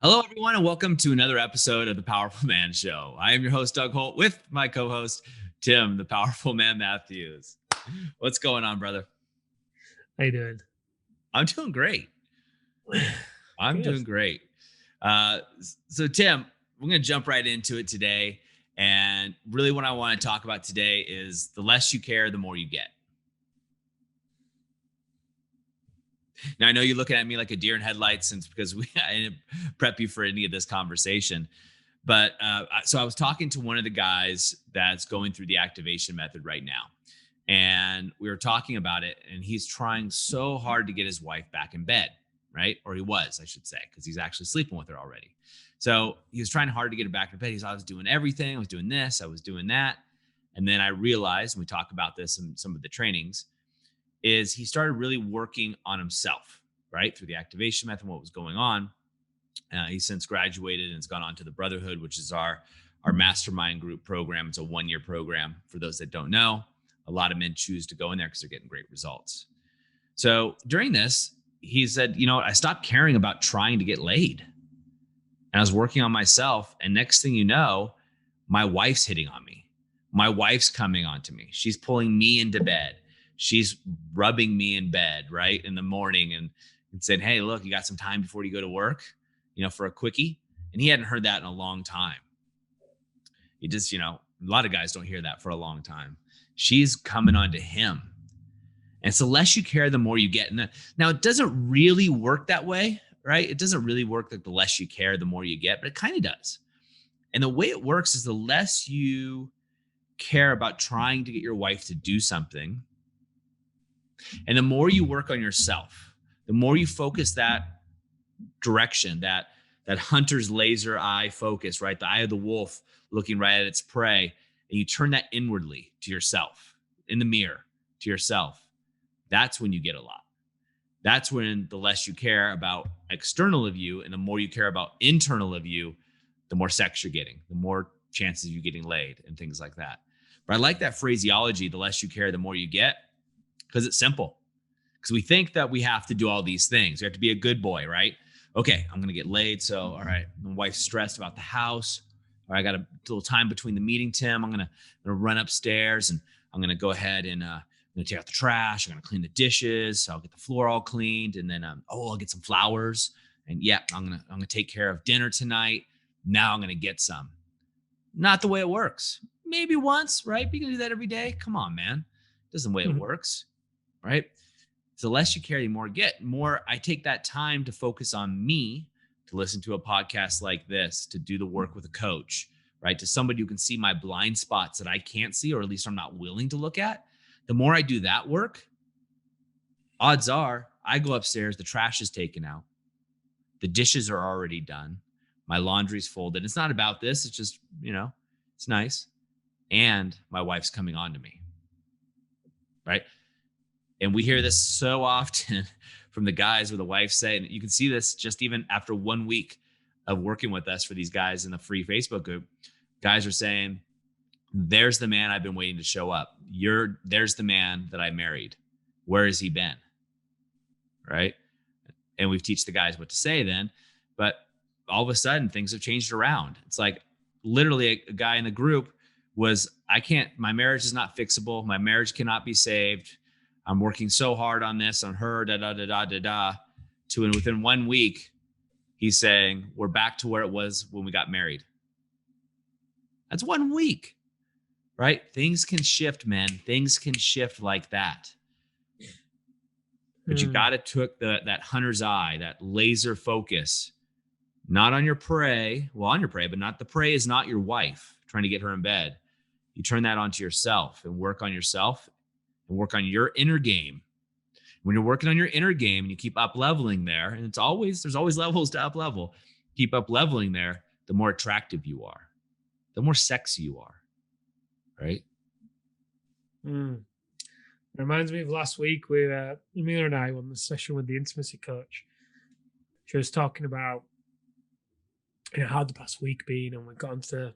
Hello, everyone, and welcome to another episode of the Powerful Man Show. I am your host, Doug Holt, with my co-host, Tim, the Powerful Man Matthews. What's going on, brother? How you doing? I'm doing great. I'm Good. doing great. So, Tim, we're going to jump right into it today. And really what I want to talk about today is the less you care, the more you get. Now, I know you're looking at me like a deer in headlights because I didn't prep you for any of this conversation. But so I was talking to one of the guys that's going through the activation method right now. And we were talking about it, and he's trying so hard to get his wife back in bed, right? Or he was, I should say, because he's actually sleeping with her already. So he was trying hard to get her back in bed. I was doing everything. I was doing this. I was doing that. And then I realized, and we talk about this in some of the trainings, is he started really working on himself, right? Through the activation method, what was going on. He's since graduated and has gone on to the Brotherhood, which is our mastermind group program. It's a 1-year program. For those that don't know, a lot of men choose to go in there because they're getting great results. So during this, he said, I stopped caring about trying to get laid. And I was working on myself. And next thing you know, my wife's hitting on me. My wife's coming onto me. She's pulling me into bed. She's rubbing me in bed, right, in the morning and said, hey, look, you got some time before you go to work, for a quickie. And he hadn't heard that in a long time. He just, a lot of guys don't hear that for a long time. She's coming on to him. And so the less you care, the more you get. Now, it doesn't really work that way, right? It doesn't really work that the less you care, the more you get, but it kind of does. And the way it works is the less you care about trying to get your wife to do something, and the more you work on yourself, the more you focus that direction, that hunter's laser eye focus, right? The eye of the wolf looking right at its prey, and you turn that inwardly to yourself, in the mirror to yourself. That's when you get a lot. That's when the less you care about external of you and the more you care about internal of you, the more sex you're getting, the more chances of you getting laid and things like that. But I like that phraseology, the less you care, the more you get, because it's simple. Because we think that we have to do all these things. We have to be a good boy, right? Okay, I'm going to get laid. So, all right, my wife's stressed about the house. All right, I got a little time between the meeting, Tim. I'm going to run upstairs and I'm going to go ahead and I'm going to take out the trash. I'm going to clean the dishes. So I'll get the floor all cleaned. And then, I'll get some flowers. And yeah, I'm going to take care of dinner tonight. Now I'm going to get some. Not the way it works. Maybe once, right? But you can do that every day. Come on, man. Doesn't the way it works, right? So the less you care, the more you get. More I take that time to focus on me, to listen to a podcast like this, to do the work with a coach, right? To somebody who can see my blind spots that I can't see, or at least I'm not willing to look at. The more I do that work, odds are I go upstairs, the trash is taken out. The dishes are already done. My laundry's folded. It's not about this. It's just, it's nice. And my wife's coming on to me, right? And we hear this so often from the guys where the wife say, and you can see this just even after 1 week of working with us for these guys in the free Facebook group. Guys are saying, there's the man I've been waiting to show up. There's the man that I married. Where has he been? Right? And we've teach the guys what to say then. But all of a sudden, things have changed around. It's like literally a guy in the group was, my marriage is not fixable. My marriage cannot be saved. I'm working so hard on this, on her, to, and within 1 week, he's saying, we're back to where it was when we got married. That's 1 week, right? Things can shift, man. Things can shift like that. But you got to took that hunter's eye, that laser focus, not on your prey. Well, on your prey, but not the prey is not your wife trying to get her in bed. You turn that onto yourself and work on yourself and work on your inner game. When you're working on your inner game and you keep up leveling there, and there's always levels to up level, keep up leveling there, the more attractive you are, the more sexy you are, right? Reminds me of last week where Amelia and I were on the session with the intimacy coach. She was talking about how the past week been, and we got into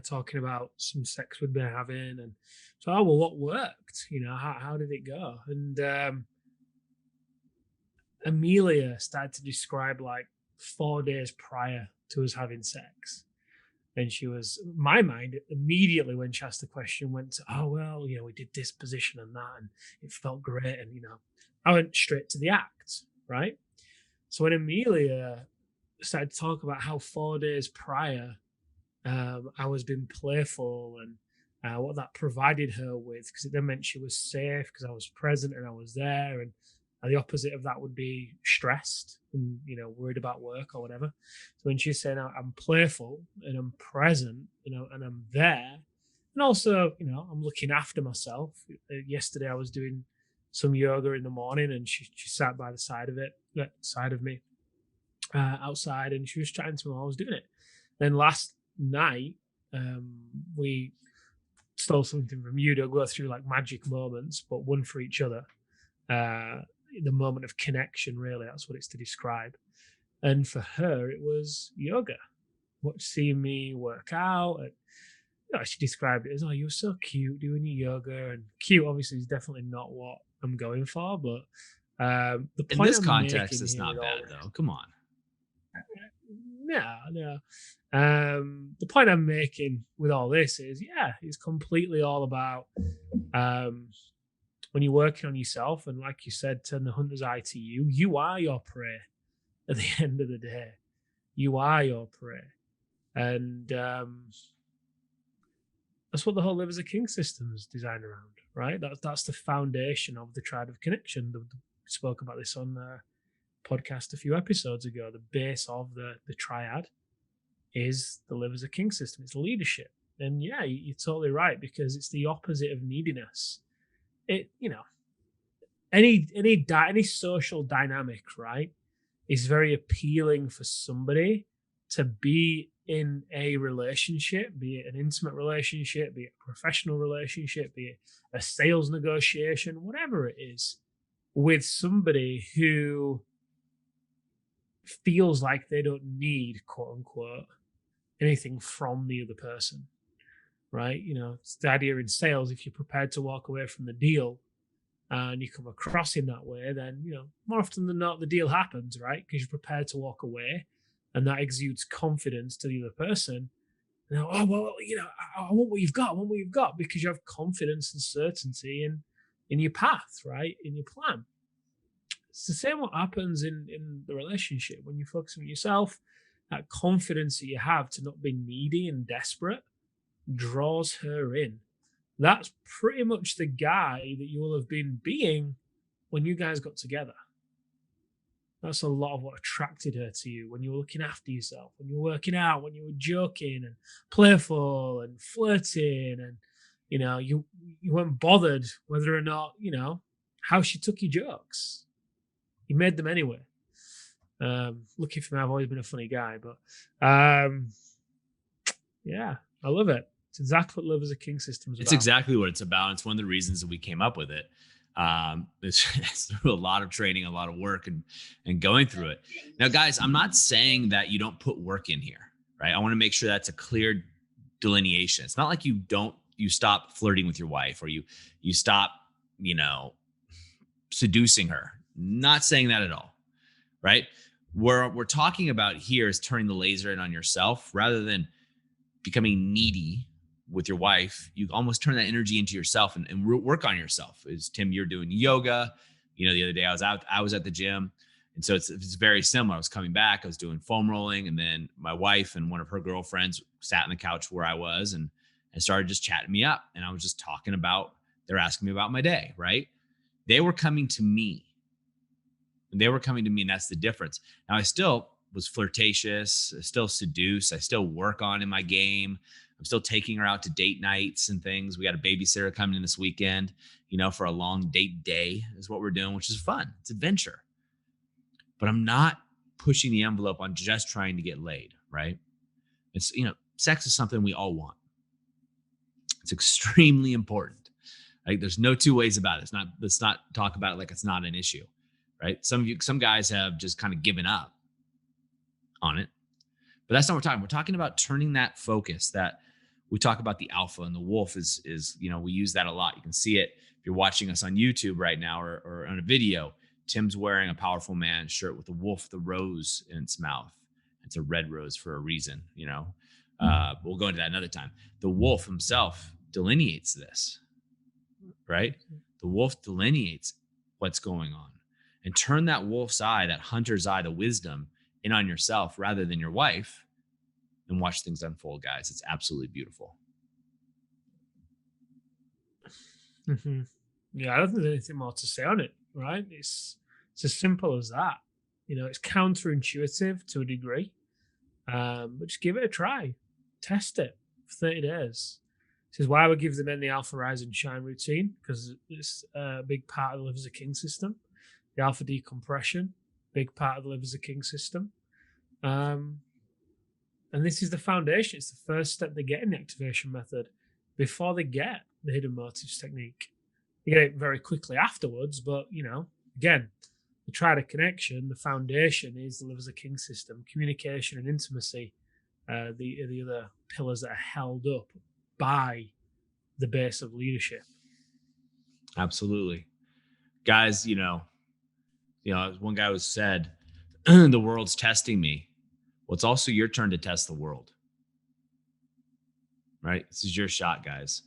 talking about some sex we'd been having, and so what worked? How did it go? And Amelia started to describe like 4 days prior to us having sex. And she was, my mind immediately when she asked the question went to, oh, well, we did this position and that, and it felt great. And, I went straight to the act, right? So when Amelia started to talk about how 4 days prior I was being playful and what that provided her with, because it then meant she was safe because I was present and I was there. And the opposite of that would be stressed and worried about work or whatever. So when she's saying I'm playful and I'm present, and I'm there, and also I'm looking after myself. Yesterday I was doing some yoga in the morning, and she sat by the side of me outside, and she was chatting to me while I was doing it. Then last night, we stole something from you to go through like magic moments, but one for each other. The moment of connection, really, that's what it's to describe. And for her, it was yoga. Seeing me work out, and she described it as, "Oh, you're so cute doing your yoga." And cute, obviously, is definitely not what I'm going for. But the In point this I'm context, making it's here not with all bad though. Come on. no. The point I'm making with all this is, it's completely all about when you're working on yourself, and like you said, turn the hunter's eye to you. You are your prey at the end of the day. You are your prey, and that's what the whole live as a king system is designed around, right? That's the foundation of the triad of connection. We spoke about this on the podcast a few episodes ago. The base of the triad is the live as a king system. It's leadership. And you're totally right, because it's the opposite of neediness. Any social dynamic, right, is very appealing for somebody to be in a relationship, be it an intimate relationship, be it a professional relationship, be it a sales negotiation, whatever it is, with somebody who feels like they don't need, quote unquote, anything from the other person, right? It's the idea in sales, if you're prepared to walk away from the deal and you come across in that way, then, more often than not, the deal happens, right? Because you're prepared to walk away, and that exudes confidence to the other person. And oh, well, I want what you've got. I want what you've got, because you have confidence and certainty in your path, right? In your plan. It's the same what happens in the relationship. When you focus on yourself, that confidence that you have to not be needy and desperate draws her in. That's pretty much the guy that you will have been being when you guys got together. That's a lot of what attracted her to you, when you were looking after yourself, when you were working out, when you were joking and playful and flirting, and you weren't bothered whether or not how she took your jokes. You made them anyway. Lucky for me, I've always been a funny guy, but yeah, I love it. It's exactly what Love as a King system is about. It's exactly what it's about. It's one of the reasons that we came up with it. It's through a lot of training, a lot of work, and going through it. Now, guys, I'm not saying that you don't put work in here, right? I want to make sure that's a clear delineation. It's not like you stop flirting with your wife, or you stop, seducing her. Not saying that at all, right? What we're talking about here is turning the laser in on yourself rather than becoming needy with your wife. You almost turn that energy into yourself and work on yourself. As Tim, you're doing yoga. The other day I was at the gym. And so it's very similar. I was coming back, I was doing foam rolling, and then my wife and one of her girlfriends sat on the couch where I was and started just chatting me up. And I was just talking about, they're asking me about my day, right? They were coming to me. And that's the difference. Now, I still was flirtatious, I still seduce, I still work on in my game. I'm still taking her out to date nights and things. We got a babysitter coming in this weekend, for a long date day is what we're doing, which is fun. It's adventure. But I'm not pushing the envelope on just trying to get laid, right? It's, sex is something we all want. It's extremely important. Like, there's no two ways about it. Let's not talk about it like it's not an issue, right? Some guys have just kind of given up on it, but that's not what we're talking. We're talking about turning that focus. That we talk about the alpha and the wolf is we use that a lot. You can see it if you're watching us on YouTube right now or on a video. Tim's wearing a Powerful Man shirt with a wolf, the rose in its mouth. It's a red rose for a reason, you know. We'll go into that another time. The wolf himself delineates this, right? The wolf delineates what's going on. And turn that wolf's eye, that hunter's eye, the wisdom in on yourself rather than your wife, and watch things unfold, guys. It's absolutely beautiful. Mm-hmm. Yeah, I don't think there's anything more to say on it, right? It's as simple as that. You know, it's counterintuitive to a degree, but just give it a try. Test it for 30 days. This is why we give the men the Alpha Rise and Shine routine, because it's a big part of the Live as a King system. The Alpha Decompression, big part of the Live as a King system. And this is the foundation. It's the first step they get in the activation method before they get the hidden motives technique. You get it very quickly afterwards, but, you know, again, the triad connection, the foundation is the Live as a King system. Communication and intimacy, the other pillars that are held up by the base of leadership. Absolutely. Guys, you know, one guy was said, the world's testing me. Well, it's also your turn to test the world. Right? This is your shot, guys.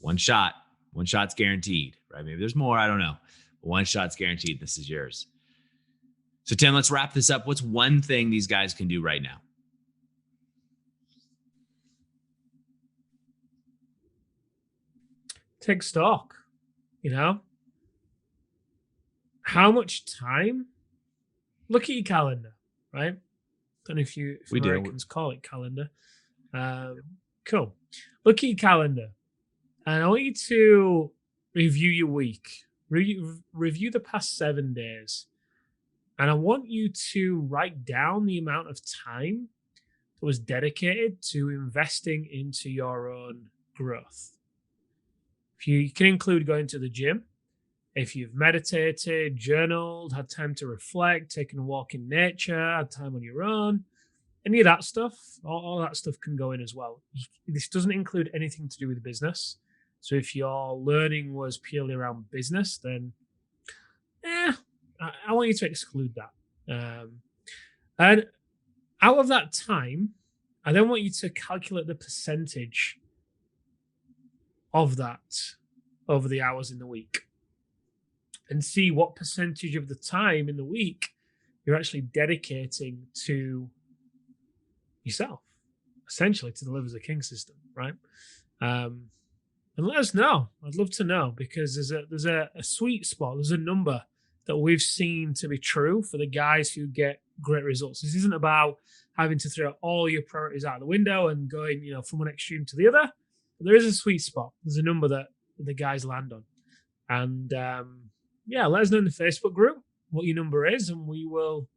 One shot's guaranteed, right? Maybe there's more, I don't know. But one shot's guaranteed. This is yours. So, Tim, let's wrap this up. What's one thing these guys can do right now? Take stock, you know? How much time? Look at your calendar, right? Don't know if Americans call it calendar. Cool. Look at your calendar. And I want you to review your week. Review the past 7 days. And I want you to write down the amount of time that was dedicated to investing into your own growth. If you can include going to the gym, if you've meditated, journaled, had time to reflect, taken a walk in nature, had time on your own, any of that stuff, all that stuff can go in as well. This doesn't include anything to do with business. So if your learning was purely around business, then I want you to exclude that. And out of that time, I then want you to calculate the percentage of that over the hours in the week and see what percentage of the time in the week you're actually dedicating to yourself, essentially to the Live as a King system, right? And let us know. I'd love to know, because there's a sweet spot. There's a number that we've seen to be true for the guys who get great results. This isn't about having to throw all your priorities out the window and going, you know, from one extreme to the other. But there is a sweet spot. There's a number that the guys land on. And let us know in the Facebook group what your number is, and we will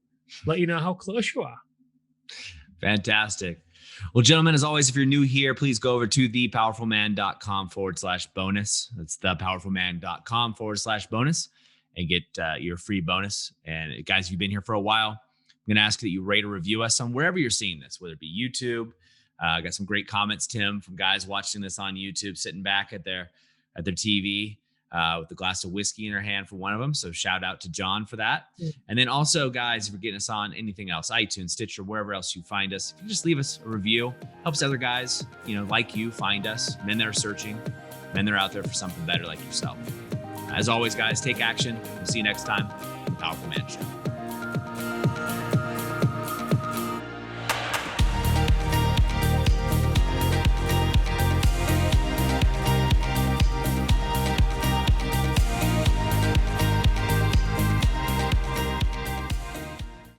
let you know how close you are. Fantastic. Well, gentlemen, as always, if you're new here, please go over to thepowerfulman.com/bonus. That's thepowerfulman.com/bonus and get your free bonus. And guys, if you've been here for a while, I'm going to ask that you rate or review us on wherever you're seeing this, whether it be YouTube. I got some great comments, Tim, from guys watching this on YouTube, sitting back at their TV with a glass of whiskey in their hand for one of them. So shout out to John for that. Yeah. And then also, guys, if you're getting us on anything else, iTunes, Stitcher, wherever else you find us, if you just leave us a review, helps other guys, like you, find us, men that are searching, men that are out there for something better like yourself. As always, guys, take action. We'll see you next time on The Powerful Man Show.